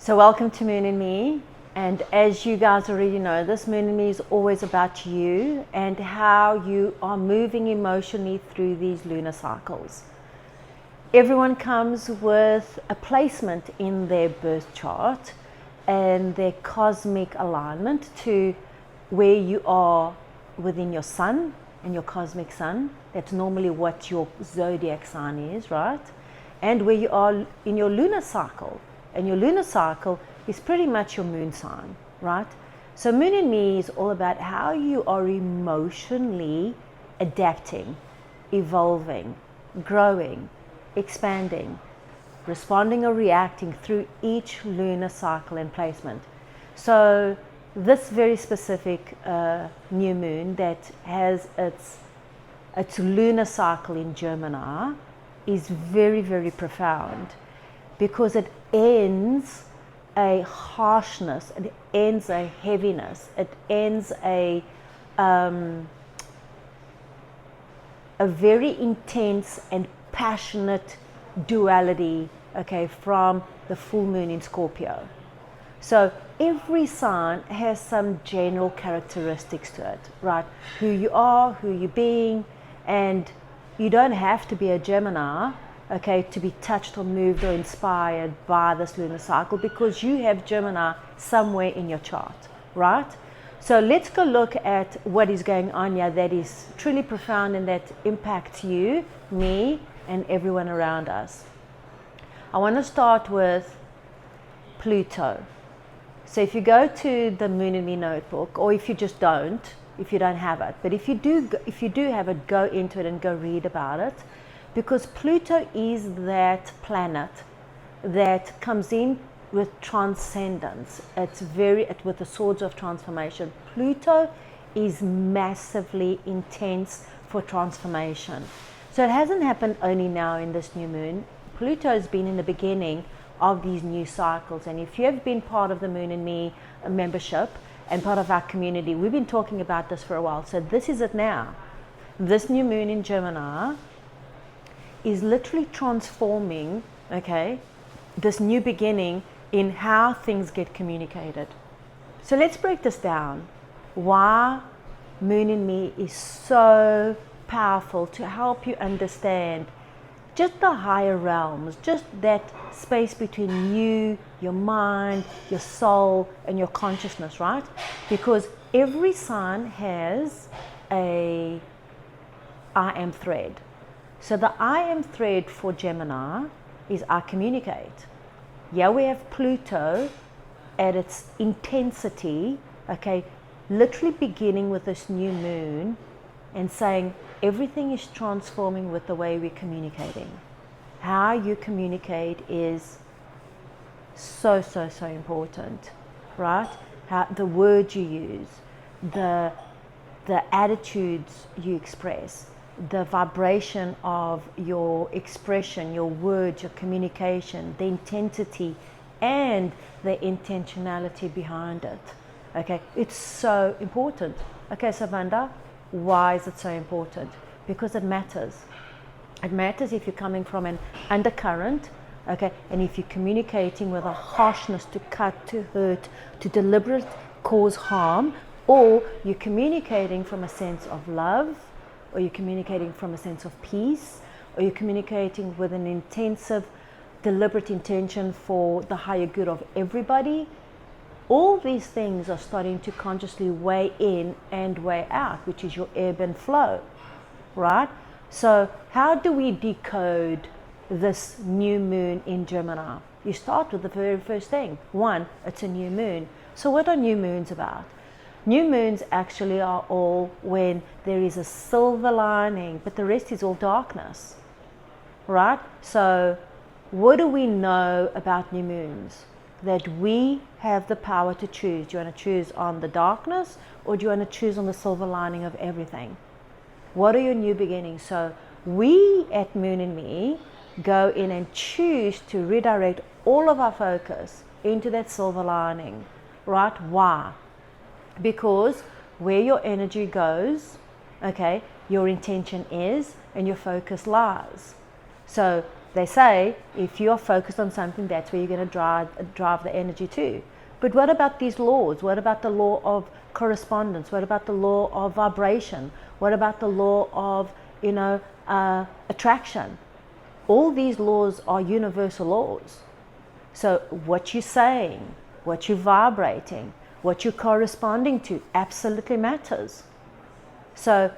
So welcome to Moon and Me, and as you guys already know, this Moon and Me is always about you and how you are moving emotionally through these lunar cycles. Everyone comes with a placement in their birth chart and their cosmic alignment to where you are within your sun and your cosmic sun. That's normally what your zodiac sign is, right? And where you are in your lunar cycle. And your lunar cycle is pretty much your moon sign, right? So Moon and Me is all about how you are emotionally adapting, evolving, growing, expanding, responding or reacting through each lunar cycle and placement. So this very specific new moon that has its lunar cycle in Gemini is very, very profound, because it ends a harshness, it ends a heaviness, it ends a very intense and passionate duality, okay, from the full moon in Scorpio. So every sign has some general characteristics to it, right? Who you are, who you're being, and you don't have to be a Gemini, okay, to be touched or moved or inspired by this lunar cycle, because you have Gemini somewhere in your chart, right? So let's go look at what is going on here that is truly profound and that impacts you, me, and everyone around us. I want to start with Pluto. So if you go to the Moon and Me notebook, or if you just don't, if you don't have it, but if you do have it, go into it and go read about it. Because Pluto is that planet that comes in with transcendence. It's with the swords of transformation. Pluto is massively intense for transformation. So it hasn't happened only now in this new moon. Pluto has been in the beginning of these new cycles. And if you have been part of the Moon and Me membership and part of our community, we've been talking about this for a while. So this is it now. This new moon in Gemini is literally transforming, okay, this new beginning in how things get communicated. So let's break this down. Why Moon and Me is so powerful to help you understand just the higher realms, just that space between you, your mind, your soul, and your consciousness, right? Because every sign has a I am thread. So the I am thread for Gemini is I communicate. Yeah, we have Pluto at its intensity, okay, literally beginning with this new moon and saying everything is transforming with the way we're communicating. How you communicate is so important, right? How the words you use, the attitudes you express, the vibration of your expression, your words, your communication, the intensity and the intentionality behind it. Okay, it's so important. Okay, so Vanda, why is it so important? Because it matters. It matters if you're coming from an undercurrent, okay, and if you're communicating with a harshness to cut, to hurt, to deliberate cause harm, or you're communicating from a sense of love, or you're communicating from a sense of peace, or you're communicating with an intensive, deliberate intention for the higher good of everybody. All these things are starting to consciously weigh in and weigh out, which is your ebb and flow, right? So how do we decode this new moon in Gemini? You start with the very first thing. One, it's a new moon. So what are new moons about? New moons actually are all when there is a silver lining, but the rest is all darkness, right? So what do we know about new moons? That we have the power to choose. Do you want to choose on the darkness, or do you want to choose on the silver lining of everything? What are your new beginnings? So we at Moon and Me go in and choose to redirect all of our focus into that silver lining, right? Why? Because where your energy goes, okay, your intention is and your focus lies. So They say if you are focused on something, that's where you're going to drive the energy to. But what about these laws? What about the law of correspondence? What about the law of vibration? What about the law of, attraction? All these laws are universal laws. So what you're saying, what you're vibrating, what you're corresponding to absolutely matters. So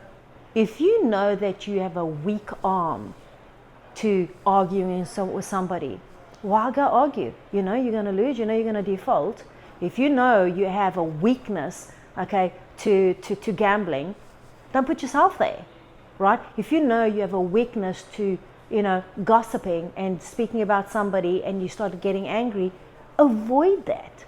if you know that you have a weak arm to arguing with somebody, why go argue? You know you're going to lose, you know you're going to default. If you know you have a weakness, to gambling, don't put yourself there, right? If you know you have a weakness to, gossiping and speaking about somebody and you start getting angry, avoid that,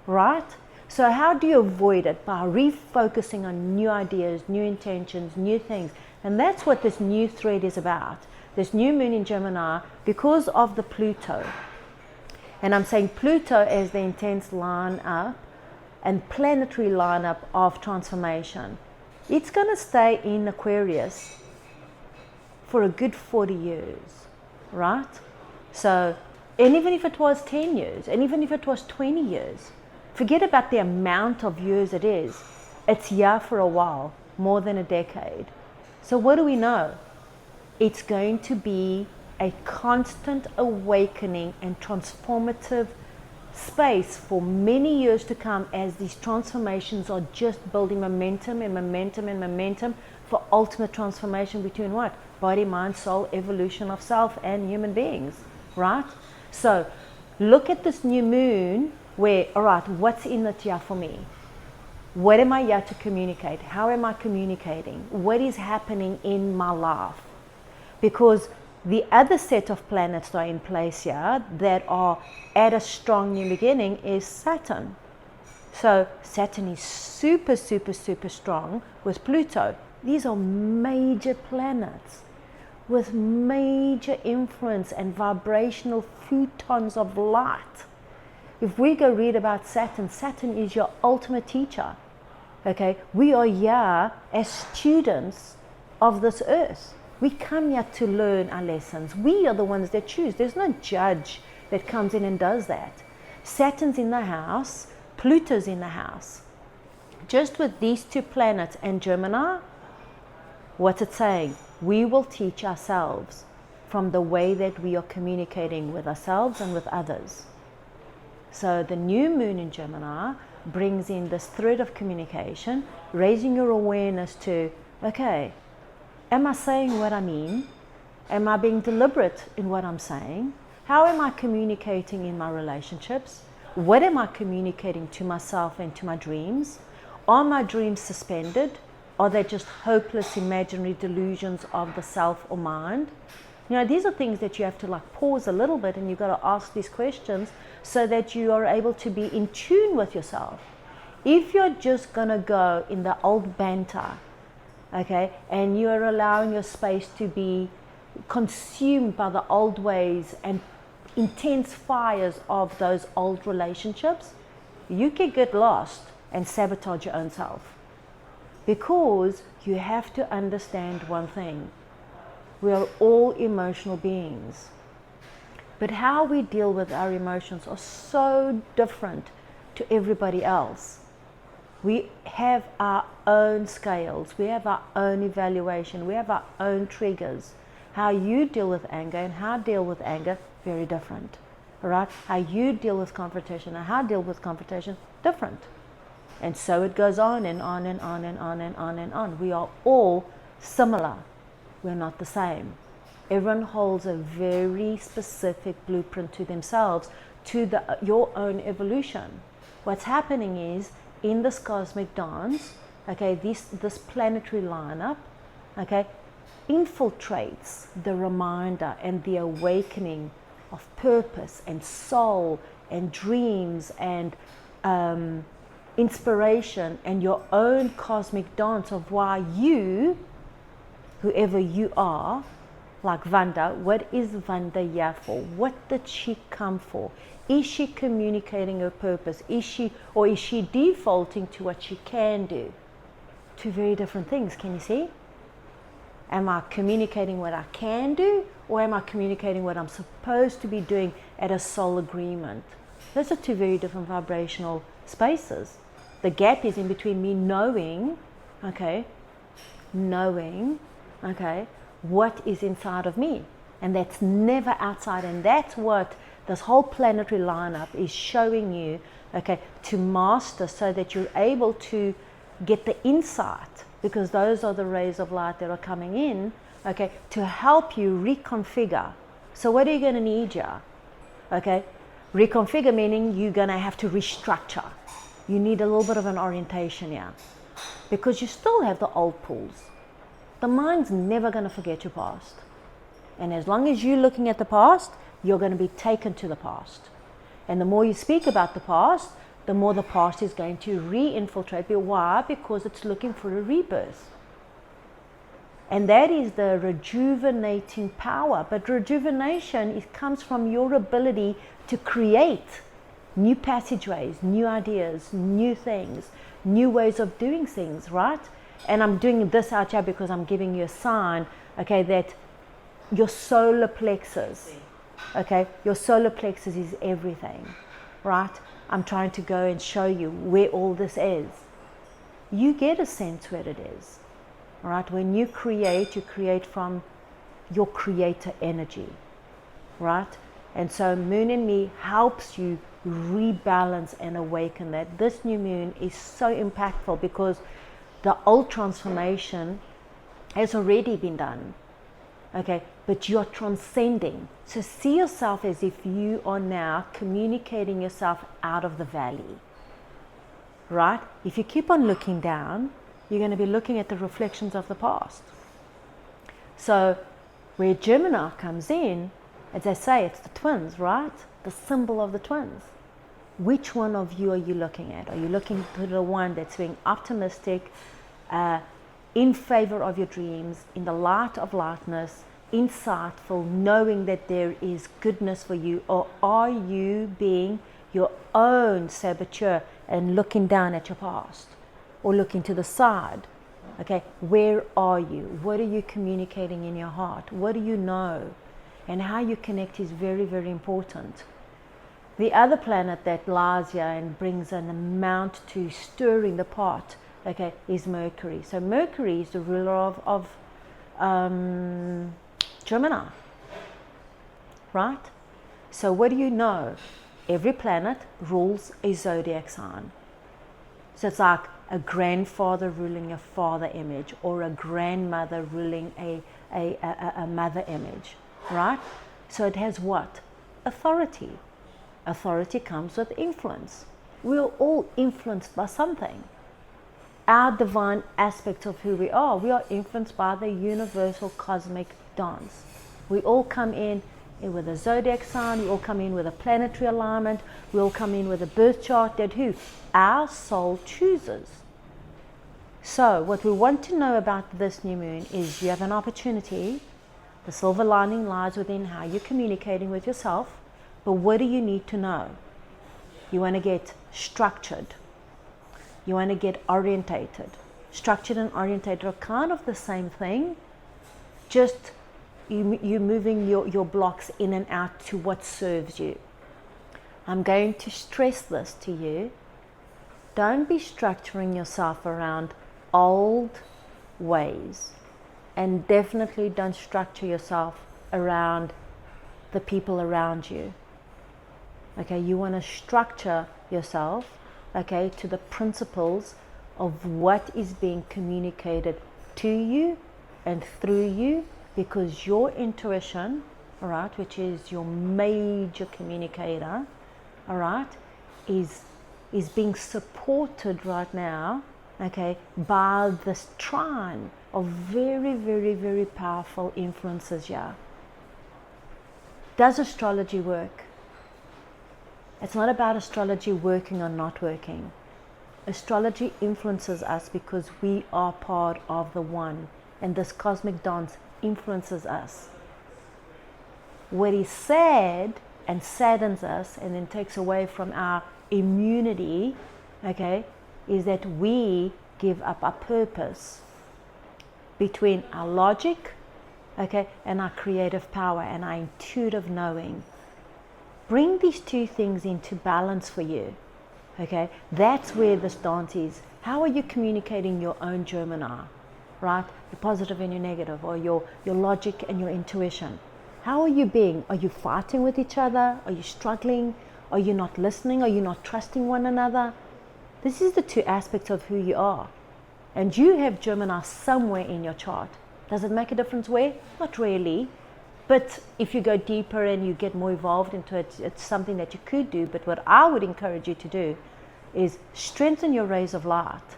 right? So how do you avoid it? By refocusing on new ideas, new intentions, new things. And that's what this new thread is about. This new moon in Gemini, because of the Pluto. And I'm saying Pluto as the intense line-up and planetary lineup of transformation. It's going to stay in Aquarius for a good 40 years, right? So, and even if it was 10 years, and even if it was 20 years, forget about the amount of years it is. It's here for a while, more than a decade. So what do we know? It's going to be a constant awakening and transformative space for many years to come, as these transformations are just building momentum and momentum and momentum for ultimate transformation between what? Body, mind, soul, evolution of self and human beings, right? So look at this new moon where, all right, what's in it here for me? What am I here to communicate? How am I communicating? What is happening in my life? Because the other set of planets that are in place here that are at a strong new beginning is Saturn. So Saturn is super, super, super strong with Pluto. These are major planets with major influence and vibrational photons of light. If we go read about Saturn, Saturn is your ultimate teacher. Okay, we are here as students of this earth. We come here to learn our lessons. We are the ones that choose. There's no judge that comes in and does that. Saturn's in the house, Pluto's in the house. Just with these two planets and Gemini, what's it saying? We will teach ourselves from the way that we are communicating with ourselves and with others. So the new moon in Gemini brings in this thread of communication, raising your awareness to, okay, am I saying what I mean? Am I being deliberate in what I'm saying? How am I communicating in my relationships? What am I communicating to myself and to my dreams? Are my dreams suspended? Are they just hopeless imaginary delusions of the self or mind? These are things that you have to pause a little bit, and you've got to ask these questions so that you are able to be in tune with yourself. If you're just going to go in the old banter, okay, and you're allowing your space to be consumed by the old ways and intense fires of those old relationships, you can get lost and sabotage your own self. Because you have to understand one thing. We are all emotional beings. But how we deal with our emotions are so different to everybody else. We have our own scales, we have our own evaluation, we have our own triggers. How you deal with anger and how I deal with anger, very different. All right? How you deal with confrontation and how I deal with confrontation, different. And so it goes on and on and on and on and on and on. We are all similar. We're not the same. Everyone holds a very specific blueprint to themselves, to your own evolution. What's happening is, in this cosmic dance, okay, this planetary lineup, okay, infiltrates the reminder and the awakening of purpose and soul and dreams and inspiration and your own cosmic dance of why you, whoever you are, like Vanda, what is Vanda here for? What did she come for? Is she communicating her purpose? Is she defaulting to what she can do? Two very different things, can you see? Am I communicating what I can do, or am I communicating what I'm supposed to be doing at a soul agreement? Those are two very different vibrational spaces. The gap is in between me knowing, okay, what is inside of me. And that's never outside. And that's what this whole planetary lineup is showing you, okay, to master, so that you're able to get the insight, because those are the rays of light that are coming in, okay, to help you reconfigure. So what are you going to need here? Okay, reconfigure meaning you're going to have to restructure. You need a little bit of an orientation here, because you still have the old pools. The mind's never going to forget your past. And as long as you're looking at the past, you're going to be taken to the past. And the more you speak about the past, the more the past is going to re-infiltrate you. Why? Because it's looking for a rebirth. And that is the rejuvenating power. But rejuvenation comes from your ability to create new passageways, new ideas, new things, new ways of doing things, right? And I'm doing this out here because I'm giving you a sign, okay, that your solar plexus, okay, your solar plexus is everything, right? I'm trying to go and show you where all this is. You get a sense where it is, right? When you create from your creator energy, right? And so Moon in Me helps you rebalance and awaken that. This new moon is so impactful because the old transformation has already been done, okay, but you're transcending. So see yourself as if you are now communicating yourself out of the valley, right? If you keep on looking down, you're going to be looking at the reflections of the past. So where Gemini comes in, as I say, it's the twins, right? The symbol of the twins. Which one of you are you looking at? Are you looking to the one that's being optimistic, in favor of your dreams, in the light of lightness, insightful, knowing that there is goodness for you? Or are you being your own saboteur and looking down at your past or looking to the side? Okay, where are you? What are you communicating in your heart? What do you know? And how you connect is very, very important. The other planet that lies here and brings an amount to stirring the pot, okay, is Mercury. So Mercury is the ruler of Gemini, right? So what do you know? Every planet rules a zodiac sign. So it's like a grandfather ruling a father image, or a grandmother ruling a mother image, right? So it has what? Authority. Authority comes with influence. We're all influenced by something. Our divine aspect of who we are influenced by the universal cosmic dance. We all come in with a zodiac sign, we all come in with a planetary alignment, we all come in with a birth chart that our soul chooses. So what we want to know about this new moon is you have an opportunity. The silver lining lies within how you're communicating with yourself. But what do you need to know? You want to get structured. You want to get orientated. Structured and orientated are kind of the same thing. Just you're moving your blocks in and out to what serves you. I'm going to stress this to you. Don't be structuring yourself around old ways. And definitely don't structure yourself around the people around you. Okay, you want to structure yourself, okay, to the principles of what is being communicated to you and through you, because your intuition, all right, which is your major communicator, all right, is being supported right now, okay, by this trine of very, very, very powerful influences here. Does astrology work? It's not about astrology working or not working. Astrology influences us because we are part of the one, and this cosmic dance influences us. What is sad and saddens us and then takes away from our immunity, okay, is that we give up our purpose between our logic okay, and our creative power and our intuitive knowing. Bring these two things into balance for you, okay? That's where this dance is. How are you communicating your own Gemini, right? Your positive and your negative, or your logic and your intuition. How are you being? Are you fighting with each other? Are you struggling? Are you not listening? Are you not trusting one another? This is the two aspects of who you are. And you have Gemini somewhere in your chart. Does it make a difference where? Not really. But if you go deeper and you get more involved into it, it's something that you could do. But what I would encourage you to do is strengthen your rays of light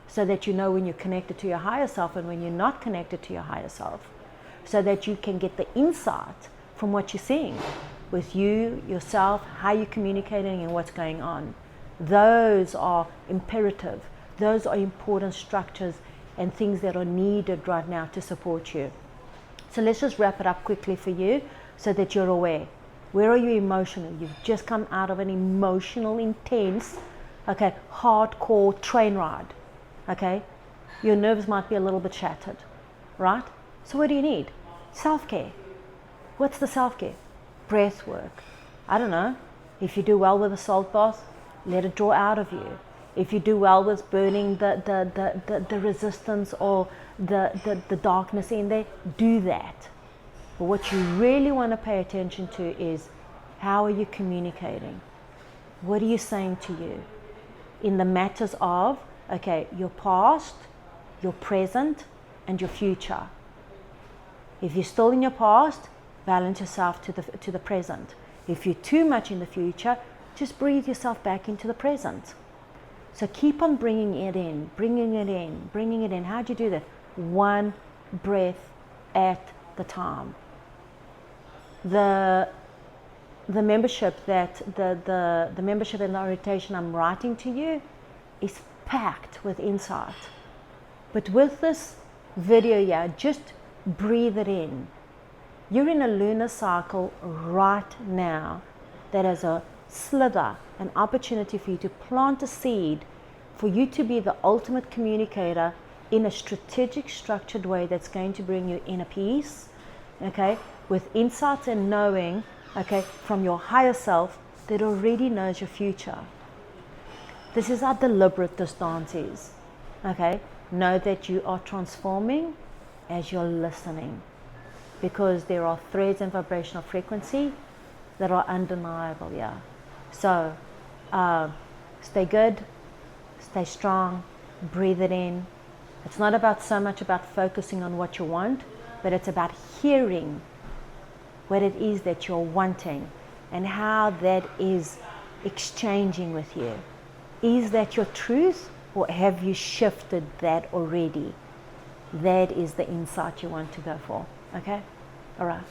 so that you know when you're connected to your higher self and when you're not connected to your higher self, so that you can get the insight from what you're seeing with you, yourself, how you're communicating and what's going on. Those are imperative. Those are important structures and things that are needed right now to support you. So let's just wrap it up quickly for you so that you're aware. Where are you emotionally? You've just come out of an emotional, intense, okay, hardcore train ride, okay? Your nerves might be a little bit shattered, right? So what do you need? Self-care. What's the self-care? Breath work. I don't know. If you do well with a salt bath, let it draw out of you. If you do well with burning the resistance or the darkness in there, do that. But what you really want to pay attention to is, how are you communicating? What are you saying to you? In the matters of, okay, your past, your present, and your future. If you're still in your past, balance yourself to the present. If you're too much in the future, just breathe yourself back into the present. So keep on bringing it in, bringing it in, bringing it in. How do you do that? One breath at the time. The membership that the membership and the orientation I'm writing to you is packed with insight. But with this video here, just breathe it in. You're in a lunar cycle right now that has a slither, an opportunity for you to plant a seed, for you to be the ultimate communicator in a strategic, structured way that's going to bring you inner peace, okay, with insights and knowing, okay, from your higher self that already knows your future. This is how deliberate this dance is, okay? Know that you are transforming as you're listening, because there are threads and vibrational frequency that are undeniable, yeah. So stay good, stay strong, breathe it in. It's not about so much about focusing on what you want, but it's about hearing what it is that you're wanting and how that is exchanging with you. Is that your truth, or have you shifted that already? That is the insight you want to go for, okay? All right.